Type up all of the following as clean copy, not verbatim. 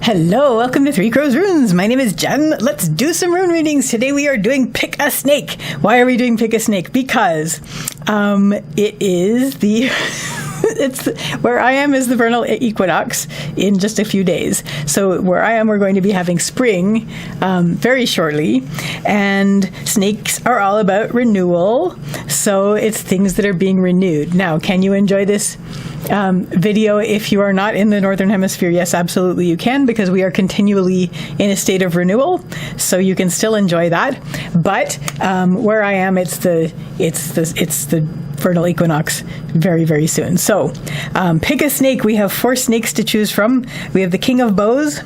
Hello, welcome to Three Crows Runes. My name is Jen. Let's do some rune readings. Today we are doing Pick a Snake. Why are we doing Pick a Snake? Because it is the... where I am is the vernal equinox in just a few days. So where I am, we're going to be having spring very shortly. And snakes are all about renewal. So it's things that are being renewed. Now, can you enjoy this video if you are not in the Northern Hemisphere? Yes, absolutely you can, because we are continually in a state of renewal. So you can still enjoy that. But where I am, it's the vernal equinox very, very soon. So pick a snake. We have 4 snakes to choose from. We have the King of Bows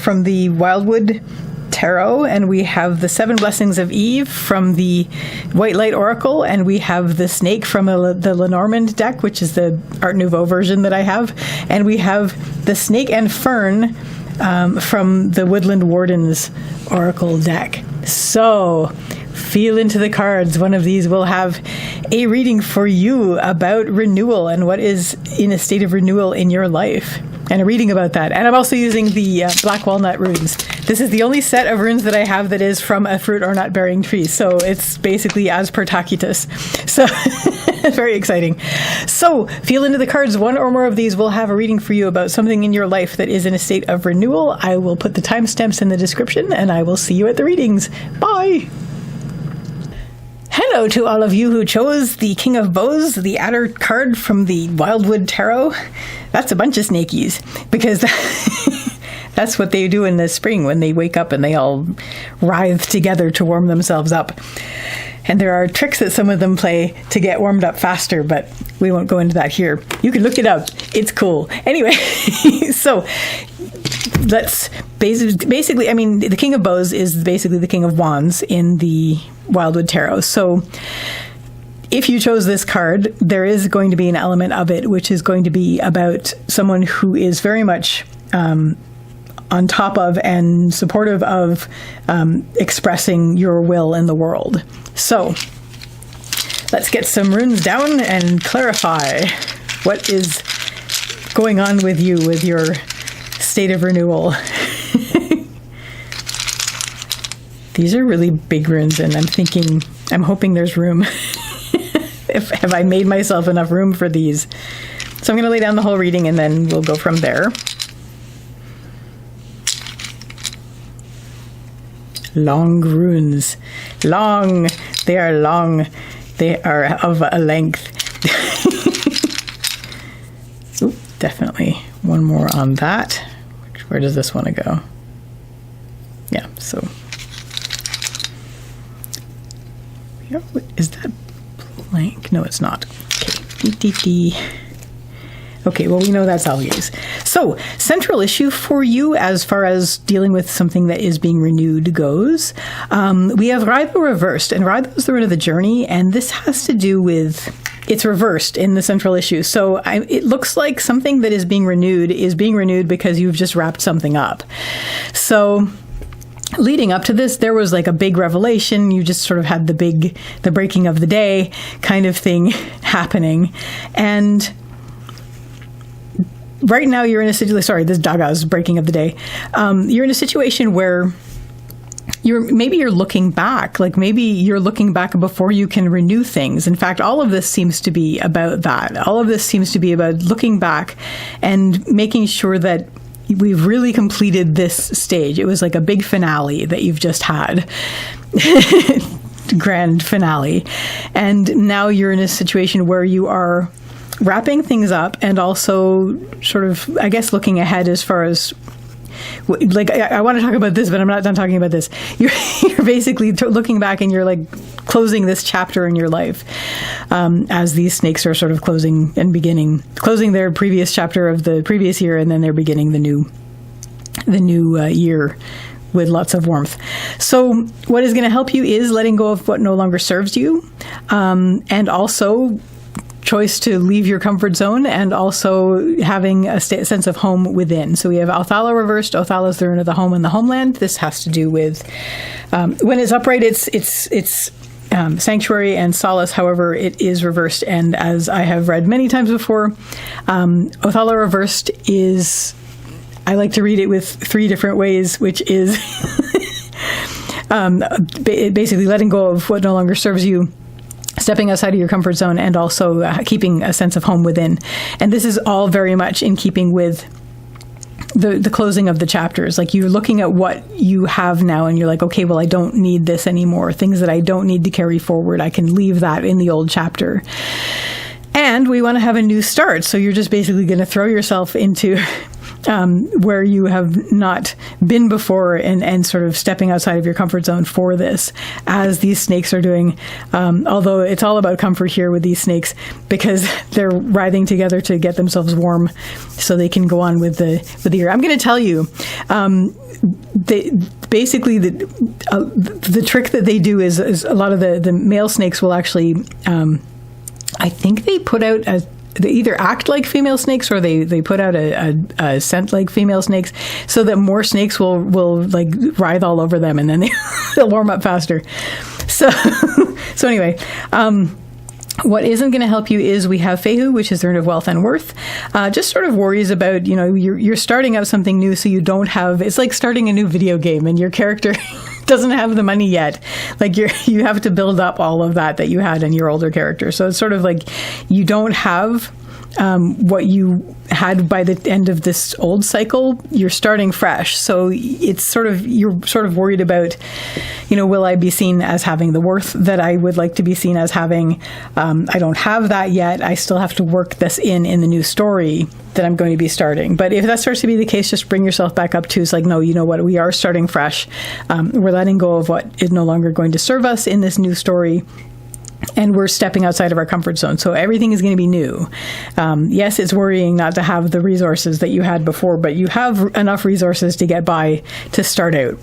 from the Wildwood Tarot, and we have the 7 Blessings of Eve from the White Light Oracle, and we have the snake from the Lenormand deck, which is the Art Nouveau version that I have, and we have the snake and fern from the Woodland Wardens Oracle deck. So feel into the cards. One of these will have a reading for you about renewal and what is in a state of renewal in your life, and a reading about that. And I'm also using the Black Walnut runes. This is the only set of runes that I have that is from a fruit or nut bearing tree. So it's basically as per Tacitus. So very exciting. So feel into the cards. One or more of these will have a reading for you about something in your life that is in a state of renewal. I will put the timestamps in the description, and I will see you at the readings. Bye. Hello to all of you who chose the King of Bows, the Adder card from the Wildwood Tarot. That's a bunch of snakies, because that's what they do in the spring when they wake up and they all writhe together to warm themselves up. And there are tricks that some of them play to get warmed up faster, but we won't go into that here. You can look it up. It's cool. Anyway, so let's basically, I mean, the King of Bows is basically the King of Wands in the Wildwood Tarot. So if you chose this card, there is going to be an element of it which is going to be about someone who is very much on top of and supportive of expressing your will in the world. So let's get some runes down and clarify what is going on with you with your state of renewal. These are really big runes, and I'm hoping there's room. Have I made myself enough room for these? So I'm going to lay down the whole reading, and then we'll go from there. Long runes. Long. They are long. They are of a length. Ooh, definitely one more on that. Where does this want to go? Yeah, so. Is that blank? No, it's not. Okay. Okay, well, we know that's always. So, central issue for you as far as dealing with something that is being renewed goes. We have Raido reversed, and Raido is the rune of the journey, and this has to do with, it's reversed in the central issue. So it looks like something that is being renewed because you've just wrapped something up. So leading up to this, there was like a big revelation. You just sort of had the breaking of the day kind of thing happening. And right now you're in a situation, sorry, this Daga's breaking of the day. You're in a situation where you're looking back, like maybe you're looking back before you can renew things. In fact, all of this seems to be about that. All of this seems to be about looking back and making sure that we've really completed this stage. It was like a big finale that you've just had. Grand finale. And now you're in a situation where you are wrapping things up and also sort of, I guess, looking ahead as far as, like, I want to talk about this, but I'm not done talking about this. You're basically looking back and you're like closing this chapter in your life as these snakes are sort of closing their previous chapter of the previous year, and then they're beginning the new year with lots of warmth. So what is going to help you is letting go of what no longer serves you, and also choice to leave your comfort zone, and also having a sense of home within. So we have Othala reversed. Othala is the rune of the home and the homeland. This has to do with when it's upright, it's sanctuary and solace. However, it is reversed, and as I have read many times before, Othala reversed is I like to read it with 3 different ways, which is basically letting go of what no longer serves you, stepping outside of your comfort zone, and also keeping a sense of home within. And this is all very much in keeping with the closing of the chapters. Like, you're looking at what you have now and you're like, okay, well, I don't need this anymore. Things that I don't need to carry forward, I can leave that in the old chapter. And we want to have a new start. So you're just basically going to throw yourself into where you have not been before, and sort of stepping outside of your comfort zone for this, as these snakes are doing. Although it's all about comfort here with these snakes, because they're writhing together to get themselves warm so they can go on with the year. I'm going to tell you, basically the trick that they do is a lot of the male snakes will actually, I think they put out they either act like female snakes, or they put out a scent like female snakes, so that more snakes will like writhe all over them, and then they'll warm up faster. So anyway, what isn't going to help you is we have Fehu, which is the rune of wealth and worth. Just sort of worries about, you're starting out something new, so you don't have, it's like starting a new video game and your character doesn't have the money yet. Like, you have to build up all of that you had in your older character. So it's sort of like you don't have what you had by the end of this old cycle. You're starting fresh. So it's sort of, you're sort of worried about, will I be seen as having the worth that I would like to be seen as having? I don't have that yet. I still have to work this in the new story that I'm going to be starting. But if that starts to be the case, just bring yourself back up to, it's like, no, you know what? We are starting fresh. We're letting go of what is no longer going to serve us in this new story. And we're stepping outside of our comfort zone. So everything is going to be new. Yes, it's worrying not to have the resources that you had before, but you have enough resources to get by to start out.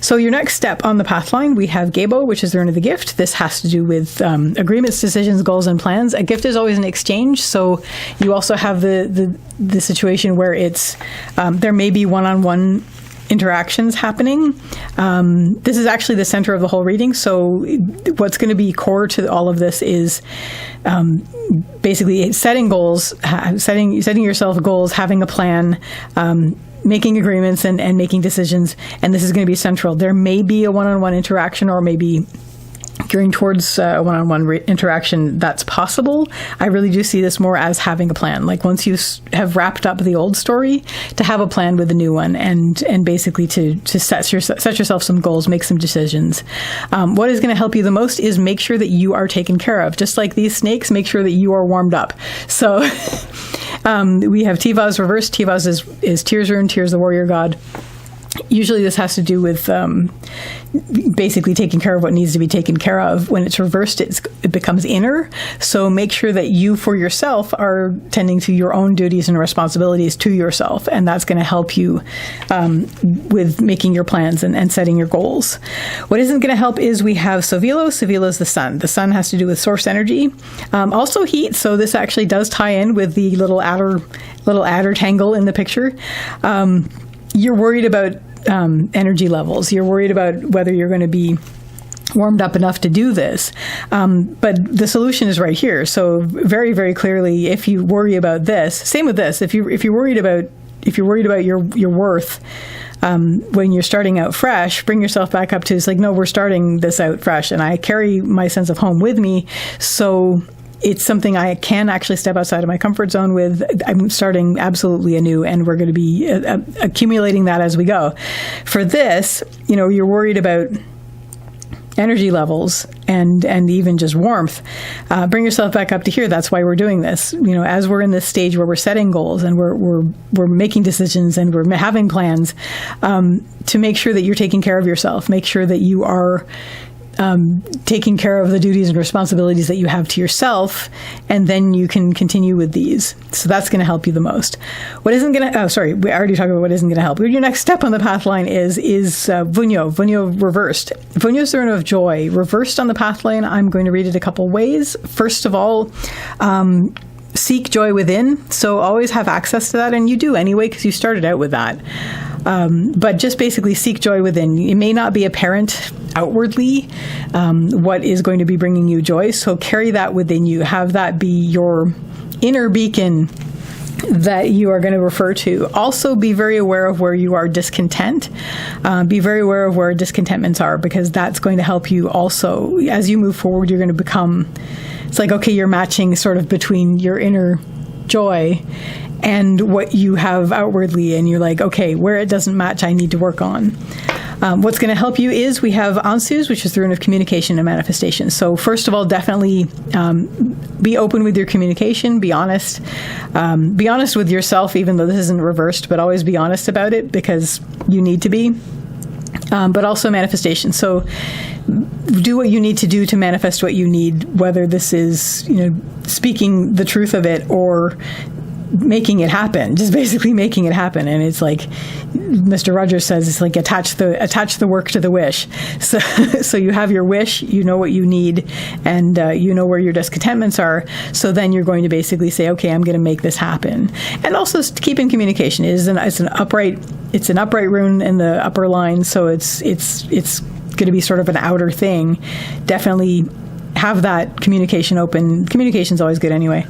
So your next step on the pathline, we have Gebo, which is the rune of the gift. This has to do with agreements, decisions, goals, and plans. A gift is always an exchange. So you also have the situation where it's there may be one-on-one interactions happening. This is actually the center of the whole reading. So what's going to be core to all of this is basically setting goals, setting yourself goals, having a plan, making agreements, and making decisions. And this is going to be central. There may be a one-on-one interaction, or maybe gearing towards a one-on-one interaction. That's possible. I really do see this more as having a plan. Like, once you have wrapped up the old story, to have a plan with the new one, and basically to set yourself some goals, make some decisions. What is going to help you the most is make sure that you are taken care of. Just like these snakes, make sure that you are warmed up. So we have Tivaz reversed. Tivaz is Tyr's rune. Tyr's the warrior god. Usually this has to do with basically taking care of what needs to be taken care of. When it's reversed, it becomes inner. So make sure that you, for yourself, are tending to your own duties and responsibilities to yourself. And that's going to help you with making your plans and setting your goals. What isn't going to help is we have Sovilo. Sovilo is the sun. The sun has to do with source energy. Also heat. So this actually does tie in with the little adder tangle in the picture. You're worried about energy levels. You're worried about whether you're going to be warmed up enough to do this. But the solution is right here. So very, very clearly, if you worry about this, same with this. If you're worried about your worth when you're starting out fresh, bring yourself back up to, it's like, no, we're starting this out fresh, and I carry my sense of home with me. So it's something I can actually step outside of my comfort zone with. I'm starting absolutely anew, and we're going to be accumulating that as we go. For this, you're worried about energy levels and even just warmth. Bring yourself back up to here. That's why we're doing this. As we're in this stage where we're setting goals and we're making decisions and we're having plans, to make sure that you're taking care of yourself. Make sure that you are taking care of the duties and responsibilities that you have to yourself, and then you can continue with these. So that's going to help you the most. What isn't going to, we already talked about what isn't going to help. Your next step on the path line is Vunyo reversed. Vunyo is the rune of joy. Reversed on the path line, I'm going to read it a couple ways. First of all, seek joy within. So always have access to that, and you do anyway, because you started out with that. But just basically seek joy within. It may not be apparent outwardly what is going to be bringing you joy, so carry that within you. Have that be your inner beacon that you are going to refer to. Also, be very aware of where you are discontent. Be very aware of where discontentments are, because that's going to help you also. As you move forward, you're going to become, it's like, okay, you're matching sort of between your inner joy and what you have outwardly, and you're like, okay, where it doesn't match, I need to work on. What's going to help you is we have Ansus, which is the rune of communication and manifestation. So first of all, definitely be open with your communication. Be honest. Be honest with yourself, even though this isn't reversed, but always be honest about it, because you need to be. But also manifestation. So do what you need to do to manifest what you need, whether this is, speaking the truth of it or making it happen, just basically making it happen. And it's like Mr. Rogers says, it's like attach the work to the wish. So you have your wish, you know what you need, and you know where your discontentments are. So then you're going to basically say, okay, I'm going to make this happen. And also keep in communication. It's an upright rune in the upper line, so it's going to be sort of an outer thing. Definitely have that communication open. Communication's always good anyway.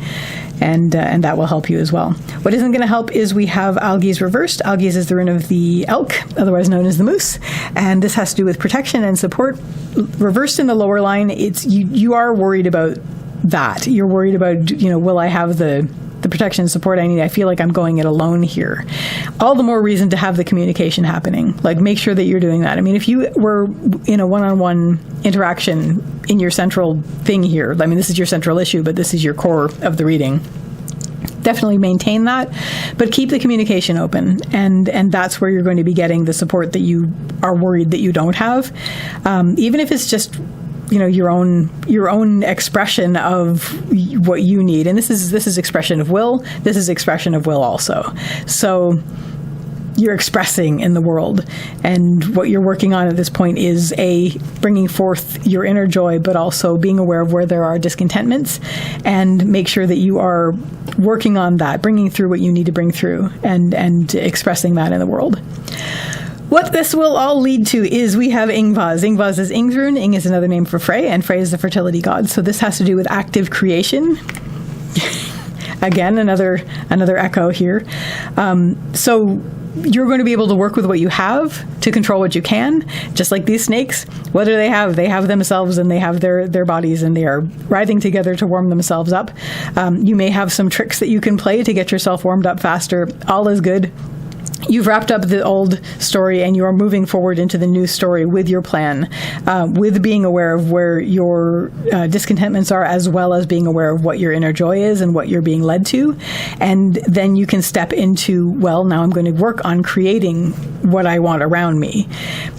And that will help you as well. What isn't going to help is we have Algies reversed. Algies is the rune of the elk, otherwise known as the moose. And this has to do with protection and support. Reversed in the lower line, it's you are worried about that. You're worried about, will I have the protection and support I need? I feel like I'm going it alone here. All the more reason to have the communication happening. Like, make sure that you're doing that. I mean, if you were in a one-on-one interaction in your central thing here, I mean, this is your central issue, but this is your core of the reading. Definitely maintain that, but keep the communication open, and that's where you're going to be getting the support that you are worried that you don't have. Even if it's just your own expression of what you need. And this is expression of will. This is expression of will also. So you're expressing in the world. And what you're working on at this point is bringing forth your inner joy, but also being aware of where there are discontentments, and make sure that you are working on that, bringing through what you need to bring through, and expressing that in the world. What this will all lead to is we have Ingvaz. Ingvaz is Ing's rune. Ing is another name for Frey, and Frey is the fertility god. So this has to do with active creation. Again, another echo here. So you're going to be able to work with what you have to control what you can, just like these snakes. What do they have? They have themselves, and they have their bodies, and they are writhing together to warm themselves up. You may have some tricks that you can play to get yourself warmed up faster. All is good. You've wrapped up the old story, and you are moving forward into the new story with your plan, with being aware of where your discontentments are, as well as being aware of what your inner joy is and what you're being led to. And then you can step into, well, now I'm going to work on creating what I want around me.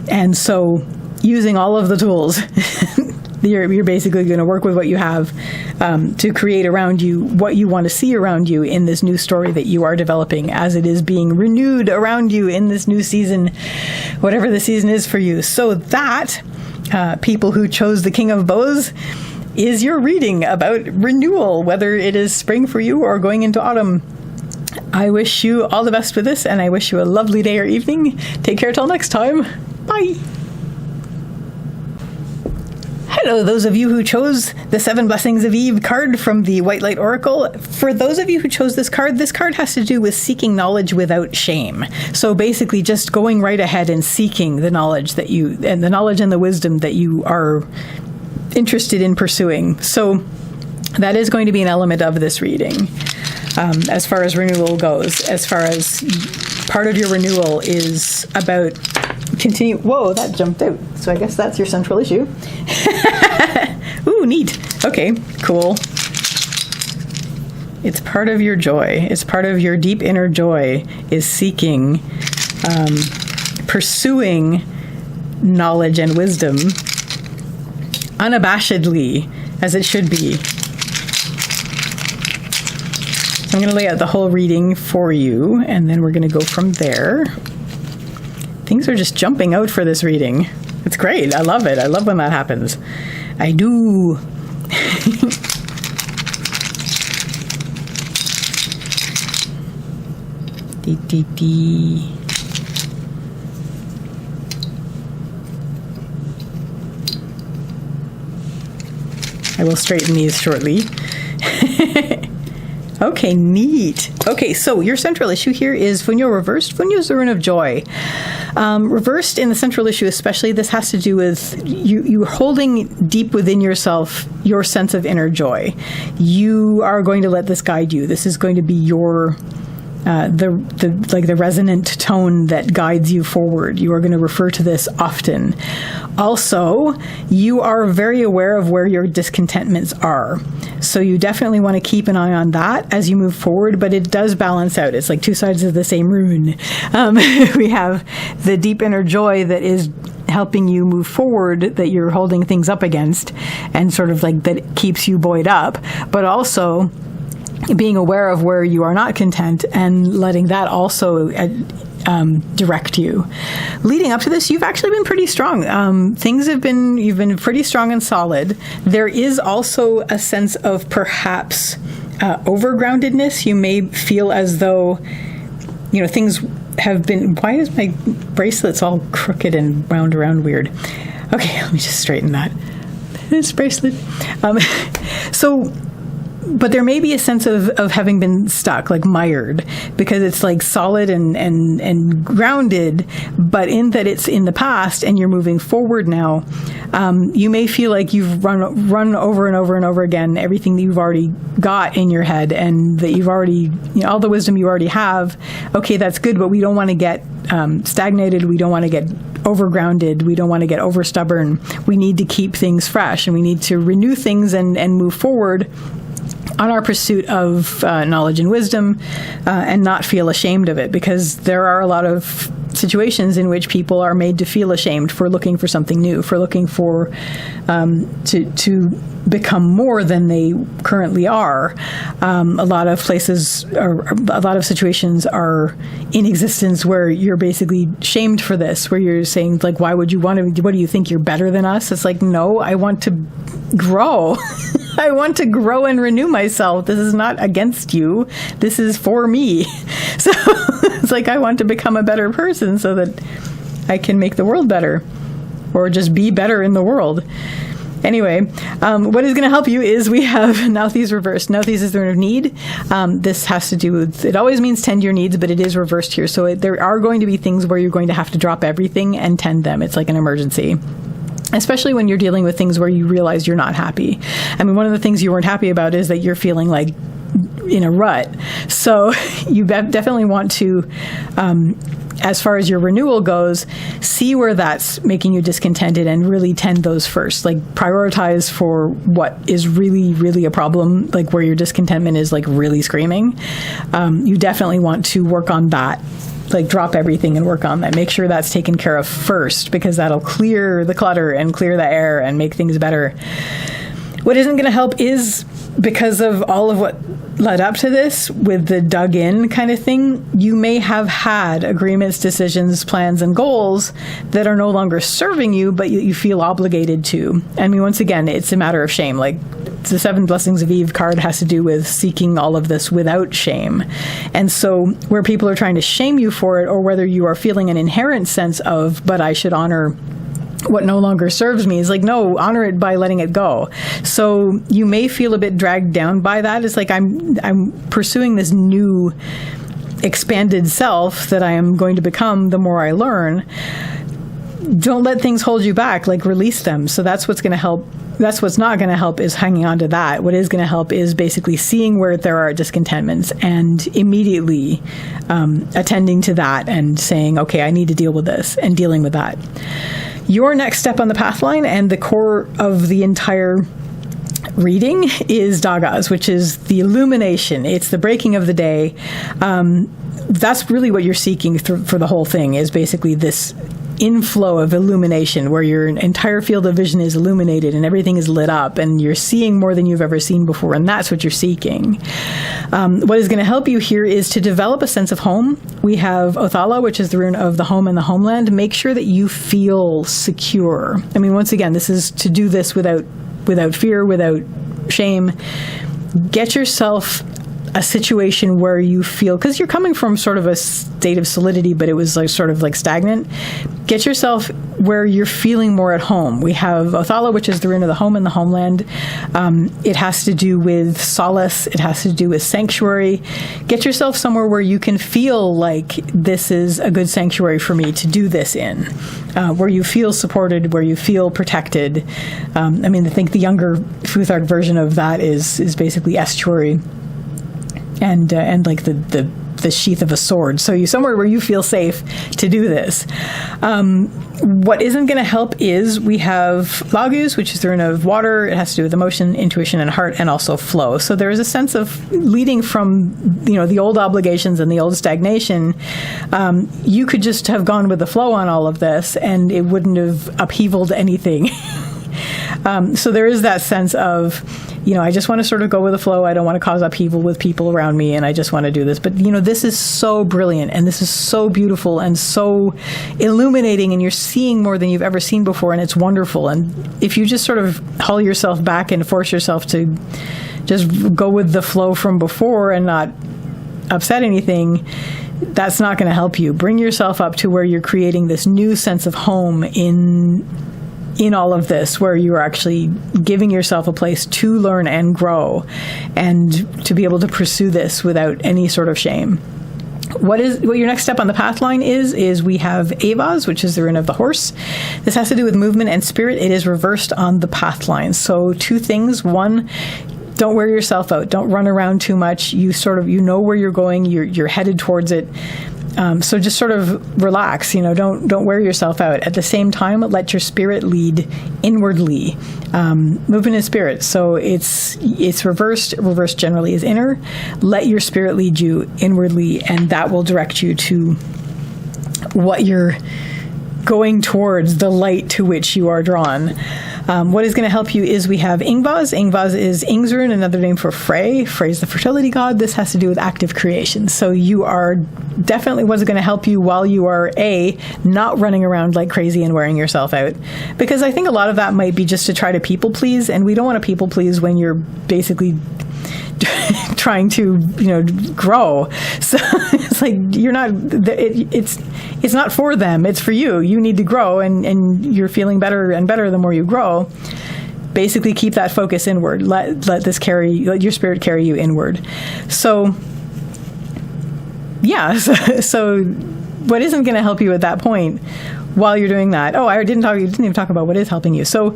And so using all of the tools, you're basically going to work with what you have to create around you what you want to see around you in this new story that you are developing, as it is being renewed around you in this new season, whatever the season is for you. So that, people who chose the King of Bows, is your reading about renewal, whether it is spring for you or going into autumn. I wish you all the best with this, and I wish you a lovely day or evening. Take care till next time. Bye. Hello, those of you who chose the 7 Blessings of Eve card from the White Light Oracle. For those of you who chose this card has to do with seeking knowledge without shame. So basically just going right ahead and seeking the knowledge and the wisdom that you are interested in pursuing. So that is going to be an element of this reading. As far as renewal goes, as far as part of your renewal is about continue. Whoa, that jumped out. So I guess that's your central issue. Ooh, neat. Okay, cool. It's part of your joy. It's part of your deep inner joy is seeking, pursuing knowledge and wisdom unabashedly, as it should be. I'm going to lay out the whole reading for you, and then we're going to go from there. Things are just jumping out for this reading. It's great. I love it. I love when that happens. I do. I will straighten these shortly. Okay, neat. Okay, so your central issue here is Funyo reversed. Funyo is the rune of joy. Reversed in the central issue especially, this has to do with you holding deep within yourself your sense of inner joy. You are going to let this guide you. This is going to be your the resonant tone that guides you forward. You are going to refer to this often. Also, you are very aware of where your discontentments are. So you definitely want to keep an eye on that as you move forward, but it does balance out. It's like two sides of the same rune. We have the deep inner joy that is helping you move forward, that you're holding things up against, and sort of like that keeps you buoyed up, but also being aware of where you are not content and letting that also direct you. Leading up to this, you've actually been pretty strong. You've been pretty strong and solid. There is also a sense of perhaps overgroundedness. You may feel as though, things have been, why is my bracelet's all crooked and wound around weird? Okay, let me just straighten that. This bracelet. But there may be a sense of having been stuck, like mired, because it's like solid and grounded, but in that it's in the past and you're moving forward now. You may feel like you've run over and over and over again everything that you've already got in your head, and that you've already, all the wisdom you already have. Okay, that's good, but we don't want to get stagnated. We don't want to get overgrounded. We don't want to get over stubborn. We need to keep things fresh, and we need to renew things and move forward on our pursuit of knowledge and wisdom, and not feel ashamed of it, because there are a lot of situations in which people are made to feel ashamed for looking for something new, for looking for to become more than they currently are. A lot of places, or a lot of situations are in existence where you're basically shamed for this, where you're saying, like, why would you want to, what do you think, you're better than us? It's like, no, I want to grow. I want to grow and renew myself. This is not against you. This is for me. So it's like, I want to become a better person so that I can make the world better, or just be better in the world. Anyway, what is going to help you is we have Nauthi's reversed. Nauthi's is the rune of need. This has to do with, it always means tend your needs, but it is reversed here. So there are going to be things where you're going to have to drop everything and tend them. It's like an emergency. Especially when you're dealing with things where you realize you're not happy. I mean, one of the things you weren't happy about is that you're feeling like in a rut. So you definitely want to, as far as your renewal goes, see where that's making you discontented and really tend those first. Like, prioritize for what is really, really a problem, like where your discontentment is like really screaming. You definitely want to work on that. Like, drop everything and work on that. Make sure that's taken care of first, because that'll clear the clutter and clear the air and make things better. What isn't going to help is, because of all of what led up to this with the dug in kind of thing, you may have had agreements, decisions, plans, and goals that are no longer serving you, but you feel obligated to. I mean, once again, it's a matter of shame. Like, the 7 Blessings of Eve card has to do with seeking all of this without shame. And so where people are trying to shame you for it, or whether you are feeling an inherent sense of, but I should honor what no longer serves me, is like, no, honor it by letting it go. So you may feel a bit dragged down by that. It's like, I'm pursuing this new expanded self that I am going to become the more I learn. Don't let things hold you back. Like, release them. So that's what's going to help. That's what's not going to help, is hanging on to that. What is going to help is basically seeing where there are discontentments and immediately attending to that and saying, okay, I need to deal with this, and dealing with that. Your next step on the pathline, and the core of the entire reading, is Dagas, which is the illumination. It's the breaking of the day. That's really what you're seeking for the whole thing, is basically this inflow of illumination, where your entire field of vision is illuminated and everything is lit up and you're seeing more than you've ever seen before, and that's what you're seeking. What is going to help you here is to develop a sense of home. We have Othala, which is the rune of the home and the homeland. Make sure that you feel secure. I mean, once again, this is to do this without fear, without shame. Get yourself a situation where you feel, because you're coming from sort of a state of solidity, but it was like sort of like stagnant, get yourself where you're feeling more at home. We have Othala, which is the rune of the home and the homeland. It has to do with solace. It has to do with sanctuary. Get yourself somewhere where you can feel like this is a good sanctuary for me to do this in, where you feel supported, where you feel protected. I think the younger Futhark version of that is basically estuary and like the sheath of a sword. So you somewhere where you feel safe to do this. What isn't going to help is we have Lagus, which is the rune of water. It has to do with emotion, intuition, and heart, and also flow. So there is a sense of leading from, the old obligations and the old stagnation. You could just have gone with the flow on all of this, and it wouldn't have upheavaled anything. So there is that sense of, I just want to sort of go with the flow. I don't want to cause upheaval with people around me, and I just want to do this. But, this is so brilliant, and this is so beautiful and so illuminating, and you're seeing more than you've ever seen before, and it's wonderful. And if you just sort of haul yourself back and force yourself to just go with the flow from before and not upset anything, that's not going to help you. Bring yourself up to where you're creating this new sense of home in all of this, where you are actually giving yourself a place to learn and grow and to be able to pursue this without any sort of shame. What your next step on the path line is we have Avaz, which is the rune of the horse. This has to do with movement and spirit. It is reversed on the path line. So two things. One, don't wear yourself out. Don't run around too much. You know where you're going. You're headed towards it. So just sort of relax, don't wear yourself out. At the same time, let your spirit lead inwardly, movement in spirit. So it's reversed. Reversed generally is inner. Let your spirit lead you inwardly, and that will direct you to what you're going towards, the light to which you are drawn. What is going to help you is we have Ingvaz. Ingvaz is Ing's rune, another name for Frey. Frey is the fertility god. This has to do with active creation. So you are definitely what's going to help you while you are not running around like crazy and wearing yourself out. Because I think a lot of that might be just to try to people please, and we don't want to people please when you're basically trying to grow. So it's like you're not it's not for them, it's for you. You need to grow, and you're feeling better and better the more you grow. Basically keep that focus inward. Let your spirit carry you inward. So so what isn't going to help you at that point while you're doing that? Oh, you didn't even talk about what is helping you. So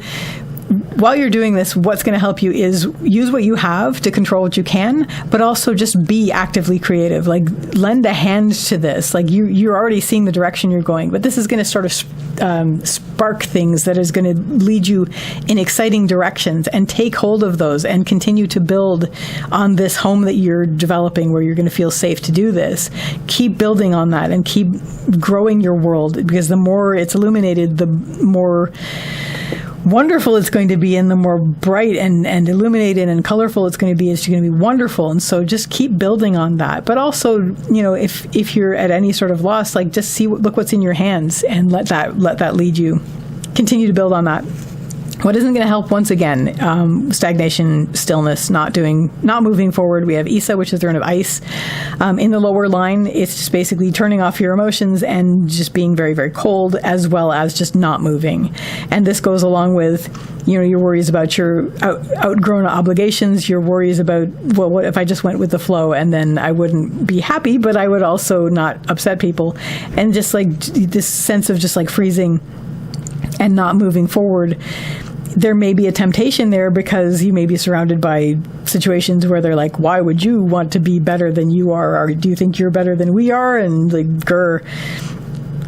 while you're doing this, what's going to help you is use what you have to control what you can, but also just be actively creative. Like, lend a hand to this. Like, you're already seeing the direction you're going, but this is going to sort of spark things that is going to lead you in exciting directions, and take hold of those and continue to build on this home that you're developing, where you're going to feel safe to do this. Keep building on that and keep growing your world, because the more it's illuminated, the more wonderful it's going to be, and the more bright and illuminated and colorful it's going to be, wonderful. And so just keep building on that. But also, if you're at any sort of loss, like, just look what's in your hands and let that lead you. Continue to build on that. What isn't going to help, once again, stagnation, stillness, not moving forward. We have Isa, which is the rune of ice. In the lower line, it's just basically turning off your emotions and just being very, very cold, as well as just not moving. And this goes along with, your worries about your outgrown obligations, your worries about, well, what if I just went with the flow, and then I wouldn't be happy, but I would also not upset people. And just like this sense of just like freezing and not moving forward. There may be a temptation there, because you may be surrounded by situations where they're like, why would you want to be better than you are? Or do you think you're better than we are? And like, grr.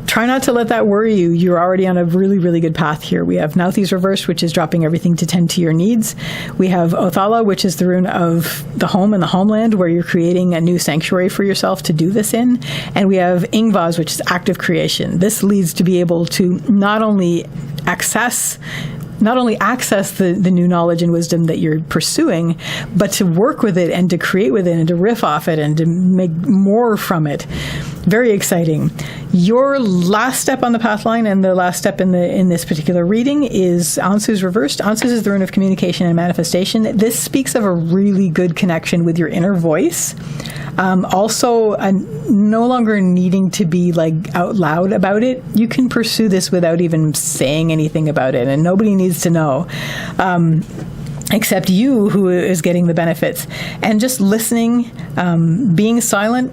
Try not to let that worry you. You're already on a really, really good path here. We have Nauthi's reversed, which is dropping everything to tend to your needs. We have Othala, which is the rune of the home and the homeland, where you're creating a new sanctuary for yourself to do this in. And we have Ingvaz, which is active creation. This leads to be able to not only access the new knowledge and wisdom that you're pursuing, but to work with it and to create with it and to riff off it and to make more from it. very exciting. Your last step on the path line and the last step in this particular reading is Ansu's reversed. Ansu's is the rune of communication and manifestation. This speaks of a really good connection with your inner voice. Also, no longer needing to be like out loud about it. You can pursue this without even saying anything about it, and nobody needs to know. Except you, who is getting the benefits. And just listening, being silent,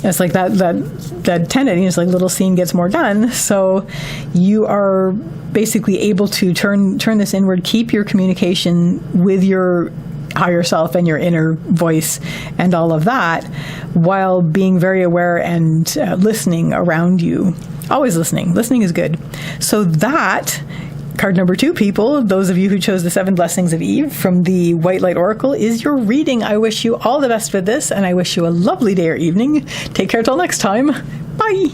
it's like that tenet, it's like little seen gets more done. So you are basically able to turn this inward, keep your communication with your higher self and your inner voice and all of that, while being very aware and listening around you. Always listening. Listening is good. So that... Card number 2, people, those of you who chose the 7 Blessings of Eve from the White Light Oracle, is your reading. I wish you all the best with this, and I wish you a lovely day or evening. Take care till next time. Bye.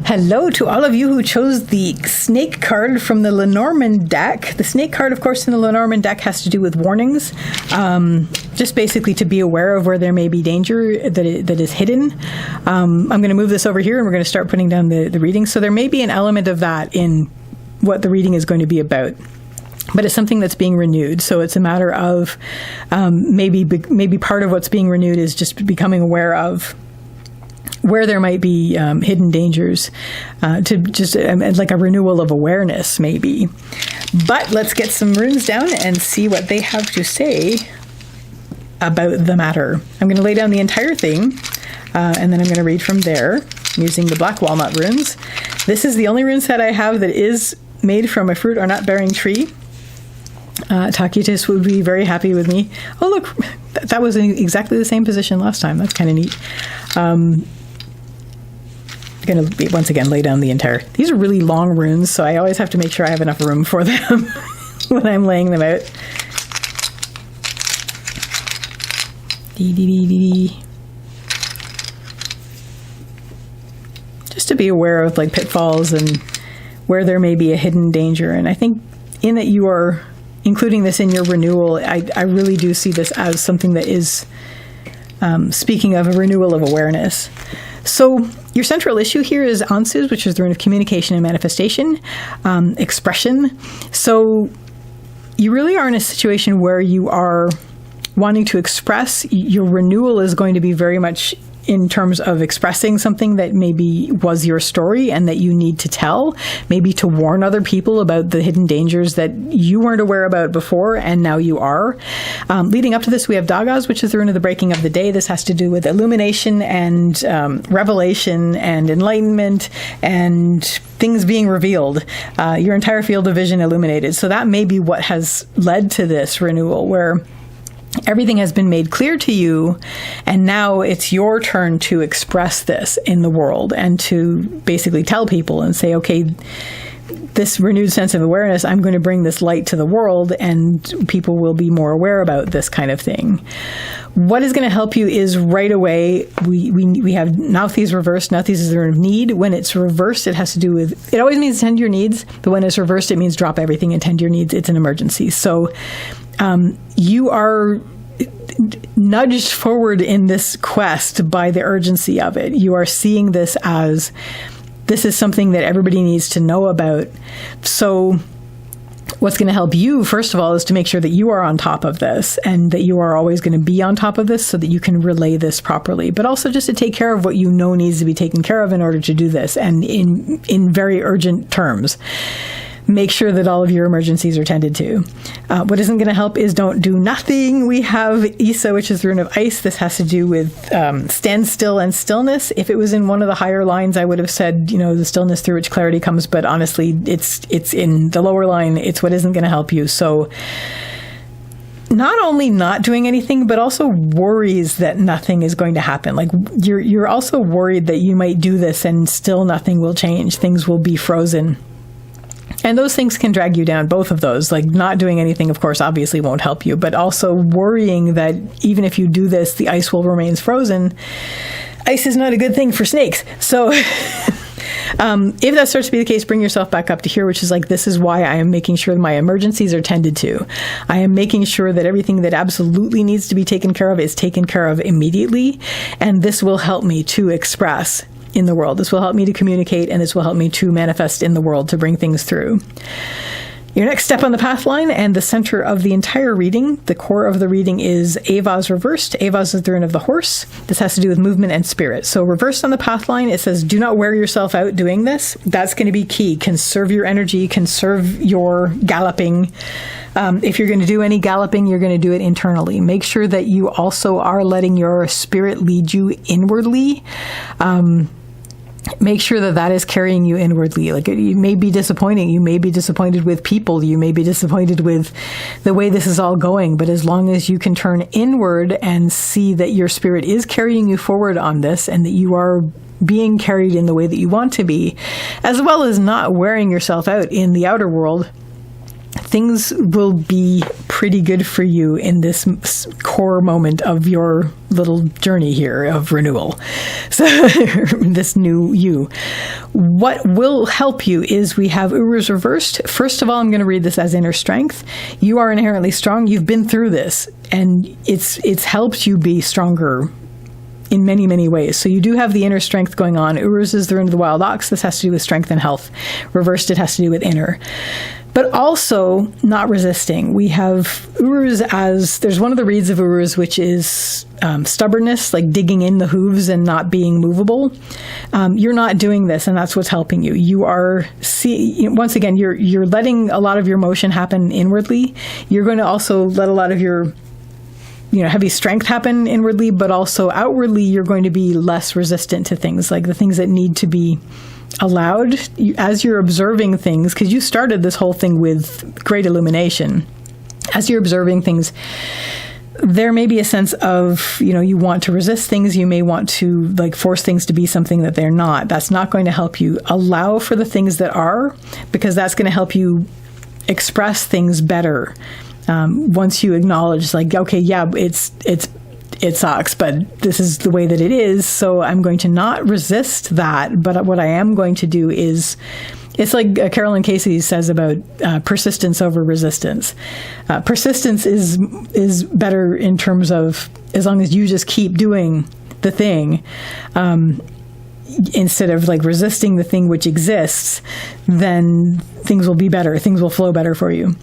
Hello to all of you who chose the snake card from the Lenormand deck. The snake card, of course, in the Lenormand deck has to do with warnings. Just basically to be aware of where there may be danger that is hidden. I'm going to move this over here and we're going to start putting down the reading. So there may be an element of that in what the reading is going to be about. But it's something that's being renewed. So it's a matter of maybe part of what's being renewed is just becoming aware of where there might be hidden dangers, to just like a renewal of awareness, maybe. But let's get some runes down and see what they have to say about the matter. I'm going to lay down the entire thing, and then I'm going to read from there using the Black Walnut runes. This is the only rune set I have that is made from a fruit or nut-bearing tree. Tacitus would be very happy with me. Oh, look, that was in exactly the same position last time. That's kind of neat. Going to once again lay down the entire. These are really long runes, so I always have to make sure I have enough room for them when I'm laying them out. Just to be aware of like pitfalls and where there may be a hidden danger. And I think in that you are including this in your renewal, I really do see this as something that is speaking of a renewal of awareness. So your central issue here is Ansu's, which is the rune of communication and manifestation, expression. So you really are in a situation where you are wanting to express. Your renewal is going to be very much in terms of expressing something that maybe was your story and that you need to tell, maybe to warn other people about the hidden dangers that you weren't aware about before and now you are. Leading up to this, we have Dagas, which is the rune of the breaking of the day. This has to do with illumination and revelation and enlightenment and things being revealed, your entire field of vision illuminated. So that may be what has led to this renewal, where everything has been made clear to you, and now it's your turn to express this in the world and to basically tell people and say, okay, this renewed sense of awareness, I'm going to bring this light to the world and people will be more aware about this kind of thing. What is going to help you is right away, we have Nauthi's reversed. Nauthi's is the rune of need. When it's reversed, it has to do with, it always means tend to your needs, but when it's reversed, it means drop everything and tend to your needs. It's an emergency. So you are nudged forward in this quest by the urgency of it. You are seeing this as, this is something that everybody needs to know about. So what's going to help you, first of all, is to make sure that you are on top of this and that you are always going to be on top of this so that you can relay this properly. But also just to take care of what you know needs to be taken care of in order to do this, and in very urgent terms. Make sure that all of your emergencies are tended to. What isn't going to help is don't do nothing. We have Isa, which is the rune of ice. This has to do with stand still and stillness. If it was in one of the higher lines, I would have said, the stillness through which clarity comes. But honestly, it's in the lower line. It's what isn't going to help you. So not only not doing anything, but also worries that nothing is going to happen. Like you're also worried that you might do this and still nothing will change. Things will be frozen. And those things can drag you down, both of those. Like not doing anything, of course, obviously won't help you, but also worrying that even if you do this, the ice will remain frozen. Ice is not a good thing for snakes. So if that starts to be the case, bring yourself back up to here, which is like, this is why I am making sure that my emergencies are tended to. I am making sure that everything that absolutely needs to be taken care of is taken care of immediately. And this will help me to express in the world. This will help me to communicate, and this will help me to manifest in the world, to bring things through. Your next step on the path line and the center of the entire reading, the core of the reading, is Avaz reversed. Avaz is the rune of the horse. This has to do with movement and spirit. So reversed on the path line, it says, do not wear yourself out doing this. That's going to be key. Conserve your energy, conserve your galloping. If you're going to do any galloping, you're going to do it internally. Make sure that you also are letting your spirit lead you inwardly. Make sure that that is carrying you inwardly. Like, you may be disappointing. You may be disappointed with people. You may be disappointed with the way this is all going. But as long as you can turn inward and see that your spirit is carrying you forward on this, and that you are being carried in the way that you want to be, as well as not wearing yourself out in the outer world, things will be pretty good for you in this core moment of your little journey here of renewal. So this new you. What will help you is we have Uruz reversed. First of all, I'm going to read this as inner strength. You are inherently strong. You've been through this, and it's helped you be stronger in many, many ways. So you do have the inner strength going on. Uruz is the rune of the wild ox. This has to do with strength and health. Reversed, it has to do with inner. But also not resisting. We have Uruz as, there's one of the reads of Uruz, which is stubbornness, like digging in the hooves and not being movable. You're not doing this, and that's what's helping you. You are, once again, you're letting a lot of your motion happen inwardly. You're going to also let a lot of your heavy strength happen inwardly, but also outwardly, you're going to be less resistant to things, like the things that need to be allowed as you're observing things, because you started this whole thing with great illumination. As you're observing things, there may be a sense of, you want to resist things. You may want to force things to be something that they're not. That's not going to help you. Allow for the things that are, because that's going to help you express things better. Once you acknowledge, okay, yeah, it sucks, but this is the way that it is. So I'm going to not resist that. But what I am going to do is, it's like Carolyn Casey says about persistence over resistance. Persistence is better in terms of, as long as you just keep doing the thing, instead of resisting the thing which exists, then things will be better. Things will flow better for you.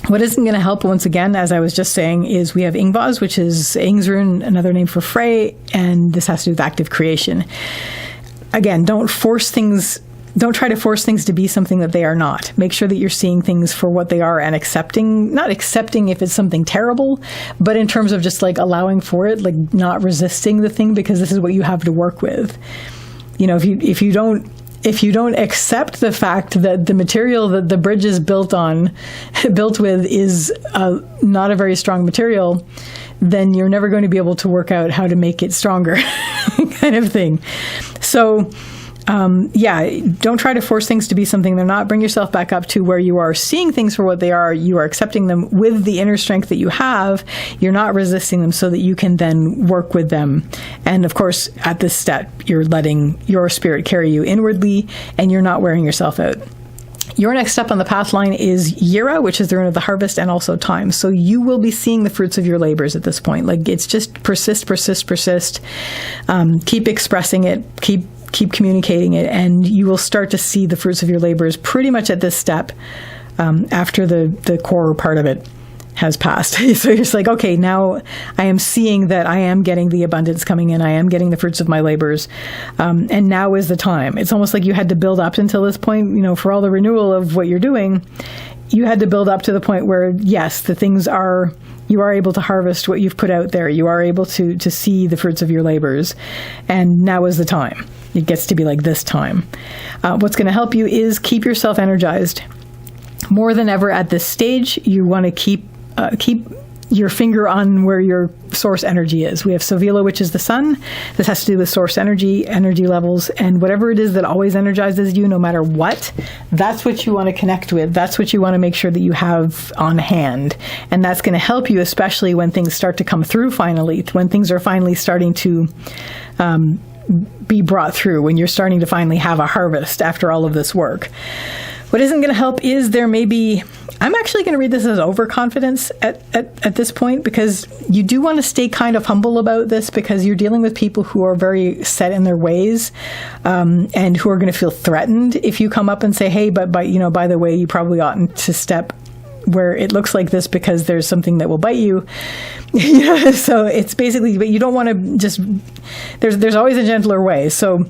What isn't going to help, once again, as I was just saying, is we have Ingvaz, which is Ing's rune, another name for Frey, and this has to do with active creation. Again, don't try to force things to be something that they are not. Make sure that you're seeing things for what they are and not accepting if it's something terrible, but in terms of just allowing for it, not resisting the thing, because this is what you have to work with. If you don't accept the fact that the material that the bridge is built with is not a very strong material, then you're never going to be able to work out how to make it stronger, kind of thing. So, don't try to force things to be something they're not. Bring yourself back up to where you are seeing things for what they are. You are accepting them with the inner strength that you have. You're not resisting them, so that you can then work with them. And of course, at this step, you're letting your spirit carry you inwardly, and you're not wearing yourself out. Your next step on the path line is Yira, which is the rune of the harvest, and also time. So you will be seeing the fruits of your labors at this point. It's just persist. Keep expressing it. Keep communicating it, and you will start to see the fruits of your labors pretty much at this step, after the core part of it has passed. So you're just okay, now I am seeing that I am getting the abundance coming in. I am getting the fruits of my labors. And now is the time. It's almost like you had to build up until this point, for all the renewal of what you're doing, you had to build up to the point where, yes, you are able to harvest what you've put out there. You are able to see the fruits of your labors. And now is the time. It gets to be this time. What's going to help you is keep yourself energized. More than ever at this stage, you want to keep your finger on where your source energy is. We have Sovila, which is the sun. This has to do with source energy levels, and whatever it is that always energizes you, no matter what, that's what you want to connect with. That's what you want to make sure that you have on hand. And that's going to help you, especially when things start to come through finally, when things are finally starting to be brought through, when you're starting to finally have a harvest after all of this work. What isn't going to help is there may be, I'm actually going to read this as overconfidence at this point, because you do want to stay kind of humble about this, because you're dealing with people who are very set in their ways, and who are going to feel threatened if you come up and say, hey, but by the way, you probably oughtn't to step where it looks like this because there's something that will bite you. So it's basically, but you don't want to just, there's always a gentler way. So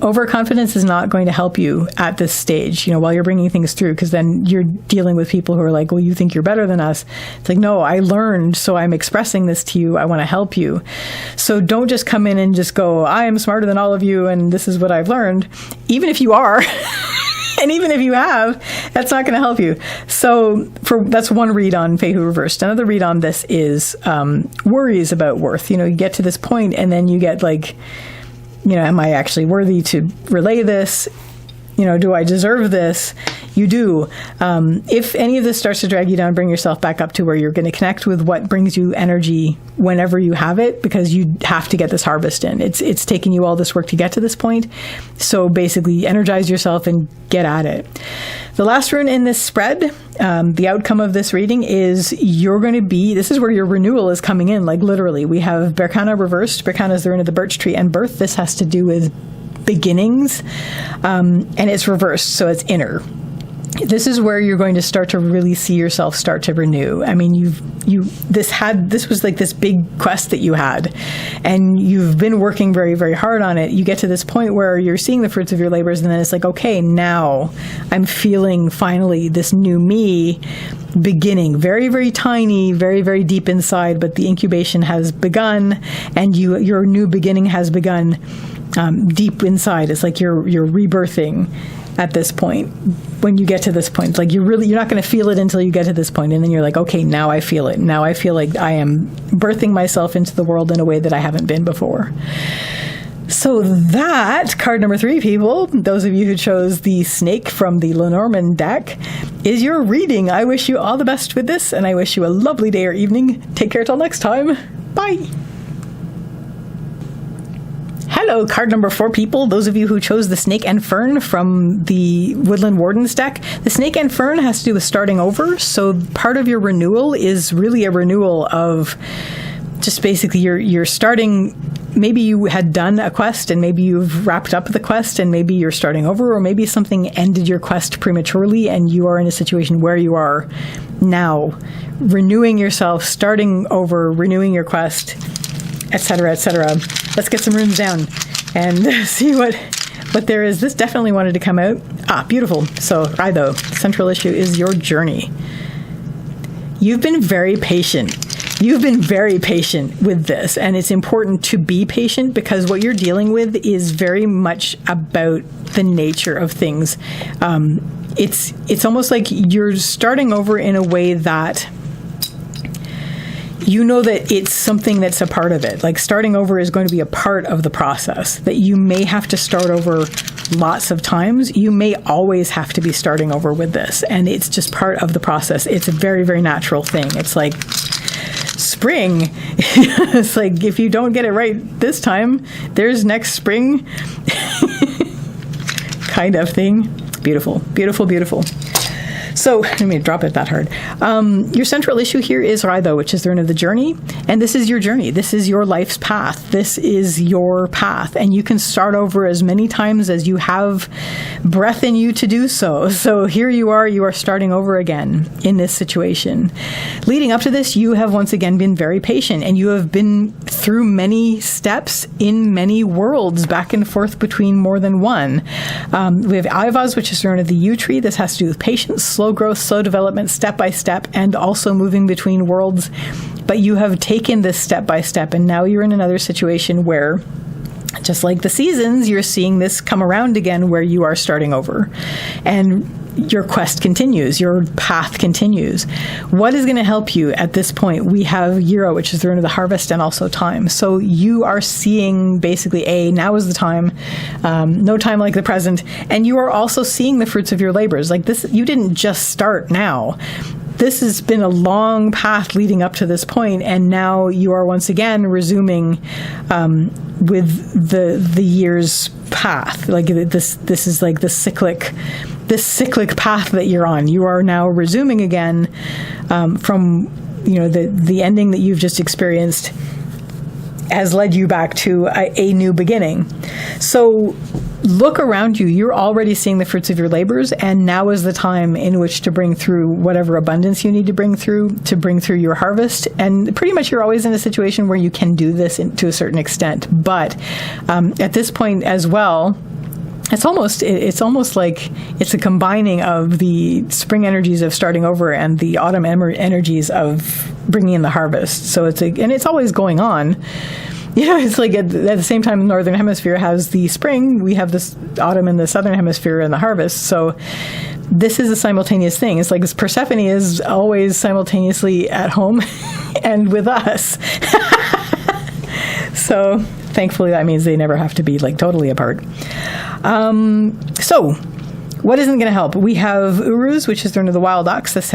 overconfidence is not going to help you at this stage, while you're bringing things through, because then you're dealing with people who are like, well, you think you're better than us. It's like, no, I learned, so I'm expressing this to you. I want to help you. So don't just come in and just go, I am smarter than all of you, and this is what I've learned. Even if you are, and even if you have, that's not going to help you. So that's one read on Fehu Reversed. Another read on this is worries about worth. You get to this point, and then you get like, am I actually worthy to relay this? Do I deserve this? You do. If any of this starts to drag you down, bring yourself back up to where you're going to connect with what brings you energy whenever you have it, because you have to get this harvest in. It's taken you all this work to get to this point. So basically energize yourself and get at it. The last rune in this spread, the outcome of this reading is this is where your renewal is coming in, like literally. We have Berkana reversed. Berkana is the rune of the birch tree and birth. This has to do with beginnings, and it's reversed, so it's inner. This is where you're going to start to really see yourself start to renew. I mean, this was like this big quest that you had, and you've been working very, very hard on it. You get to this point where you're seeing the fruits of your labors, and then it's like, okay, now I'm feeling finally this new me beginning. Very, very tiny, very, very deep inside, but the incubation has begun, and your new beginning has begun deep inside. It's like you're rebirthing at this point. When you get to this point, like you're not going to feel it until you get to this point, and then you're like, okay, now I feel it. Now I feel like I am birthing myself into the world in a way that I haven't been before. So that, card number 3, people, those of you who chose the snake from the Lenormand deck, is your reading. I wish you all the best with this, and I wish you a lovely day or evening. Take care till next time. Bye. Hello, card number 4, people. Those of you who chose the Snake and Fern from the Woodland Wardens deck. The Snake and Fern has to do with starting over. So part of your renewal is really a renewal of just basically you're starting. Maybe you had done a quest and maybe you've wrapped up the quest and maybe you're starting over, or maybe something ended your quest prematurely and you are in a situation where you are now renewing yourself, starting over, renewing your quest, etc., etc. Let's get some runes down and see what there is. This definitely wanted to come out. Beautiful. So, Raido, central issue is your journey. You've been very patient. You've been very patient with this, and it's important to be patient because what you're dealing with is very much about the nature of things. It's almost like you're starting over in a way that you know that it's something that's a part of it. Like starting over is going to be a part of the process, that you may have to start over lots of times. You may always have to be starting over with this, and it's just part of the process. It's a very, very natural thing. It's like spring. It's like if you don't get it right this time, there's next spring kind of thing. Beautiful, beautiful, beautiful. So, let me drop it that hard. Your central issue here is Raido, which is the rune of the journey. And this is your journey. This is your life's path. This is your path. And you can start over as many times as you have breath in you to do so. So here you are starting over again in this situation. Leading up to this, you have once again been very patient, and you have been through many steps in many worlds, back and forth between more than one. We have Ivaz, which is the rune of the yew tree. This has to do with patience, slow growth, slow development, step by step, and also moving between worlds. But you have taken this step by step, and now you're in another situation where, just like the seasons, you're seeing this come around again where you are starting over. And your quest continues, your path continues. What is going to help you at this point? We have Yiro, which is the rune of the harvest, and also time. So you are seeing basically, now is the time, no time like the present, and you are also seeing the fruits of your labors. Like this, you didn't just start now. this has been a long path leading up to this point, and now you are once again resuming with the year's path. Like this is like this cyclic path that you're on. You are now resuming again from the ending that you've just experienced has led you back to a new beginning. So look around you. You're already seeing the fruits of your labors, and now is the time in which to bring through whatever abundance you need to bring through your harvest. And pretty much you're always in a situation where you can do this to a certain extent. But at this point as well, it's almost like it's a combining of the spring energies of starting over and the autumn energies of bringing in the harvest. So it's always going on. It's like at the same time the Northern Hemisphere has the spring, we have this autumn in the Southern Hemisphere and the harvest. So this is a simultaneous thing. It's like Persephone is always simultaneously at home and with us. So thankfully that means they never have to be like totally apart. So what isn't going to help? We have Uruz, which is the rune of the wild ox. This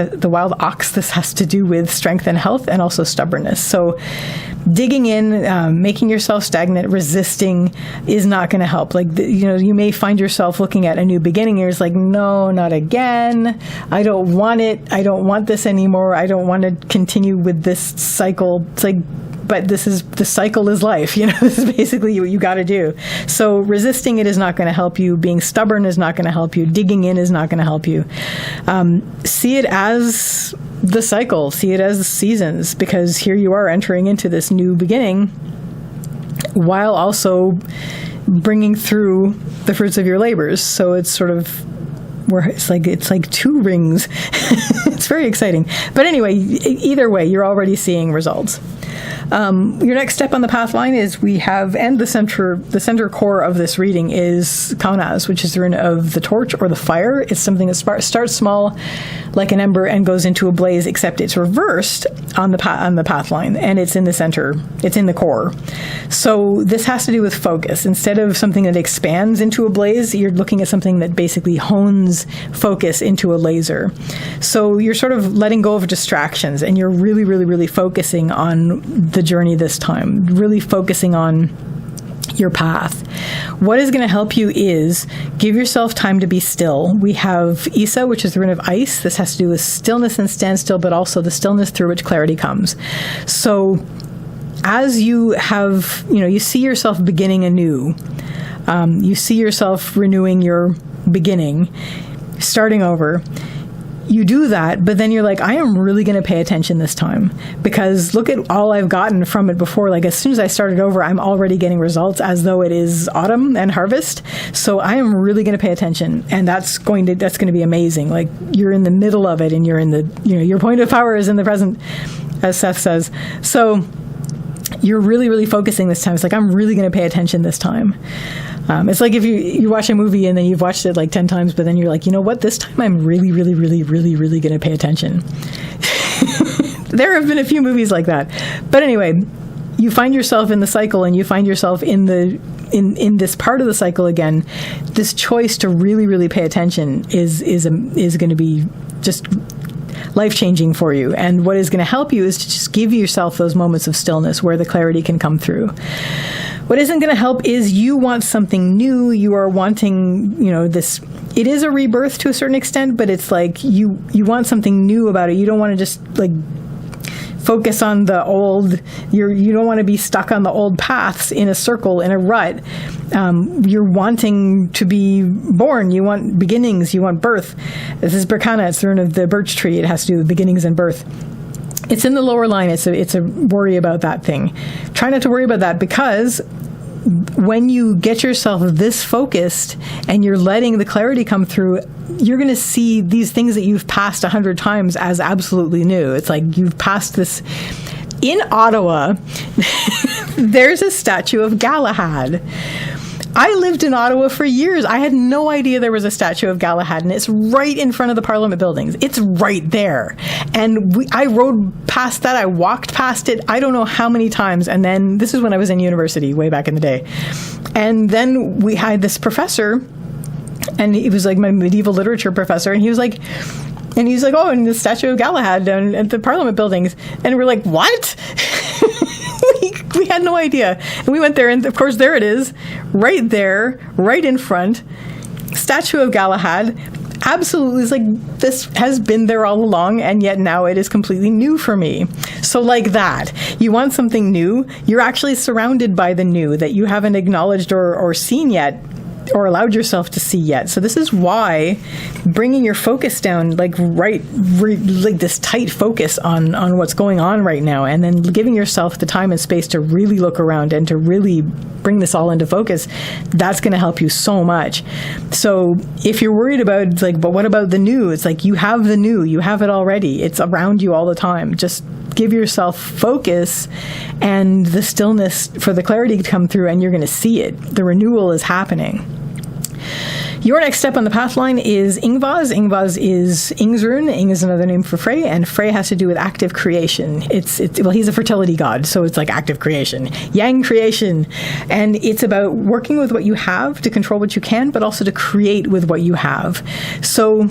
has to do with strength and health and also stubbornness. So digging in, making yourself stagnant, resisting is not going to help. Like, you may find yourself looking at a new beginning. You're just like, no, not again. I don't want it. I don't want this anymore. I don't want to continue with this cycle. It's like, but the cycle is life. This is basically what you got to do. So resisting it is not going to help you. Being stubborn is not going to help you. Digging in is not going to help you. See it as the cycle. See it as seasons, because here you are entering into this new beginning while also bringing through the fruits of your labors. So it's sort of where it's like two rings. It's very exciting. But anyway, either way, you're already seeing results. Your next step on the path line is the center core of this reading is Kaunaz, which is the rune of the torch or the fire. It's something that starts small, like an ember, and goes into a blaze, except it's reversed on the path line, and it's in the center. It's in the core. So this has to do with focus. Instead of something that expands into a blaze, you're looking at something that basically hones focus into a laser. So you're sort of letting go of distractions, and you're really, really, really focusing on the journey this time, really focusing on your path. What is going to help you is give yourself time to be still. We have Isa, which is the rune of ice. This has to do with stillness and standstill, but also the stillness through which clarity comes. So as you have, you see yourself beginning anew, you see yourself renewing your beginning, starting over. You do that, but then you're like, I am really going to pay attention this time, because look at all I've gotten from it before. Like, as soon as I started over, I'm already getting results as though it is autumn and harvest. So I am really going to pay attention, and that's going to be amazing. Like, you're in the middle of it, and you're in the, your point of power is in the present, as Seth says. So you're really, really focusing this time. It's like, I'm really going to pay attention this time. It's like if you watch a movie and then you've watched it like 10 times, but then you're like, you know what? This time I'm really, really, really, really, really going to pay attention. There have been a few movies like that. But anyway, you find yourself in the cycle, and you find yourself in this part of the cycle again. This choice to really, really pay attention is going to be just life-changing for you. And what is going to help you is to just give yourself those moments of stillness where the clarity can come through. What isn't going to help is you want something new. You are wanting, this. It is a rebirth to a certain extent, but it's like you want something new about it. You don't want to just like focus on the old. You don't want to be stuck on the old paths in a circle, in a rut. You're wanting to be born. You want beginnings. You want birth. This is Berkana. It's the rune of the birch tree. It has to do with beginnings and birth. It's in the lower line. It's a worry about that thing. Try not to worry about that, because when you get yourself this focused and you're letting the clarity come through, you're going to see these things that you've passed 100 times as absolutely new. It's like you've passed this. In Ottawa, there's a statue of Galahad. I lived in Ottawa for years. I had no idea there was a statue of Galahad, and it's right in front of the Parliament buildings. It's right there. And I rode past that. I walked past it. I don't know how many times. And then this is when I was in university, way back in the day. And then we had this professor, and he was like my medieval literature professor, and he was like, And he's like, oh, and the statue of Galahad down at the Parliament buildings. And we're like, what? we had no idea. And we went there, and of course, there it is, right there, right in front. Statue of Galahad. Absolutely, it's like this has been there all along, and yet now it is completely new for me. So like that, you want something new, you're actually surrounded by the new that you haven't acknowledged or seen yet, or allowed yourself to see yet. So this is why bringing your focus down, like like this tight focus on what's going on right now, and then giving yourself the time and space to really look around and to really bring this all into focus, that's going to help you so much. So if you're worried about like, but what about the new? It's like, you have the new, you have it already. It's around you all the time. Just give yourself focus and the stillness for the clarity to come through, and you're going to see it. The renewal is happening. Your next step on the path line is Ingvaz. Ingvaz is Ing's rune. Ing is another name for Frey, and Frey has to do with active creation. Well, he's a fertility god, so it's like active creation, yang creation, and it's about working with what you have to control what you can, but also to create with what you have. So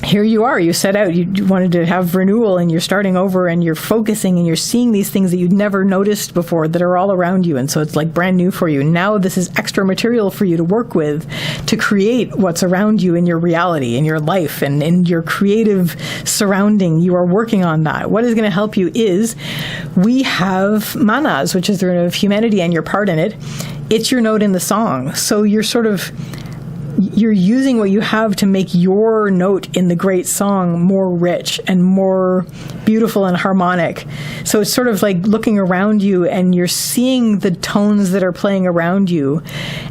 here you are, you set out, you wanted to have renewal, and you're starting over, and you're focusing, and you're seeing these things that you'd never noticed before that are all around you, and so it's like brand new for you. Now this is extra material for you to work with to create what's around you in your reality, in your life, and in your creative surrounding. You are working on that. What is going to help you is, we have manas, which is the rune of humanity, and your part in it. It's your note in the song. So you're using what you have to make your note in the great song more rich and more beautiful and harmonic. So it's sort of like looking around you, and you're seeing the tones that are playing around you,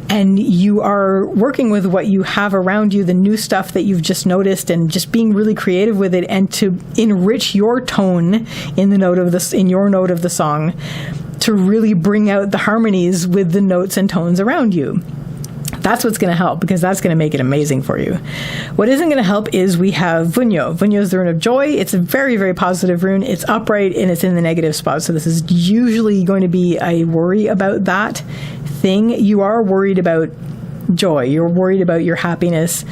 and you are working with what you have around you, the new stuff that you've just noticed, and just being really creative with it, and to enrich your tone in your note of the song, to really bring out the harmonies with the notes and tones around you. That's what's going to help, because that's going to make it amazing for you. What isn't going to help is we have Vunyo. Vunyo is the rune of joy. It's a very, very positive rune. It's upright, and it's in the negative spot. So this is usually going to be a worry about that thing. You are worried about joy. You're worried about your happiness.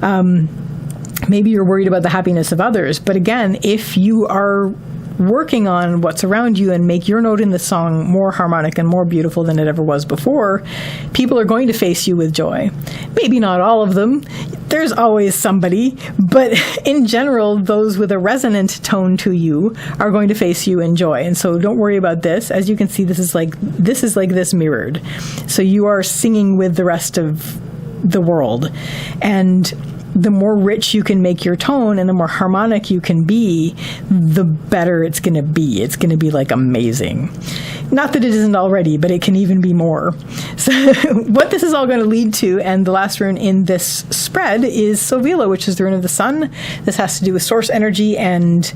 Maybe you're worried about the happiness of others. But again, if you are working on what's around you and make your note in the song more harmonic and more beautiful than it ever was before, people are going to face you with joy. Maybe not all of them. There's always somebody, but in general, those with a resonant tone to you are going to face you in joy. And so don't worry about this. As you can see, this is like this mirrored. So you are singing with the rest of the world. And the more rich you can make your tone and the more harmonic you can be, the better it's going to be. It's going to be like amazing. Not that it isn't already, but it can even be more. So what this is all going to lead to, and the last rune in this spread, is Sovila, which is the rune of the sun. This has to do with source energy and,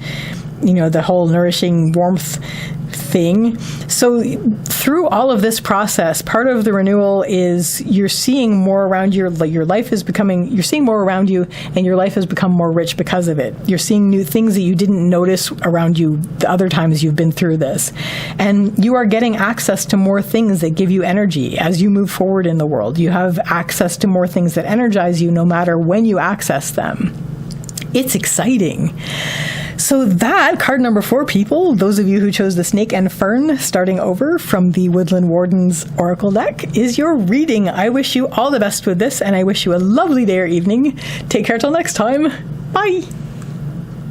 the whole nourishing warmth thing. So through all of this process, part of the renewal is you're seeing more around you. Your life is you're seeing more around you, and your life has become more rich because of it. You're seeing new things that you didn't notice around you the other times you've been through this. And you are getting access to more things that give you energy as you move forward in the world. You have access to more things that energize you no matter when you access them. It's exciting. So that, card number 4, people, those of you who chose the Snake and Fern, starting over from the Woodland Warden's Oracle deck, is your reading. I wish you all the best with this, and I wish you a lovely day or evening. Take care till next time. Bye.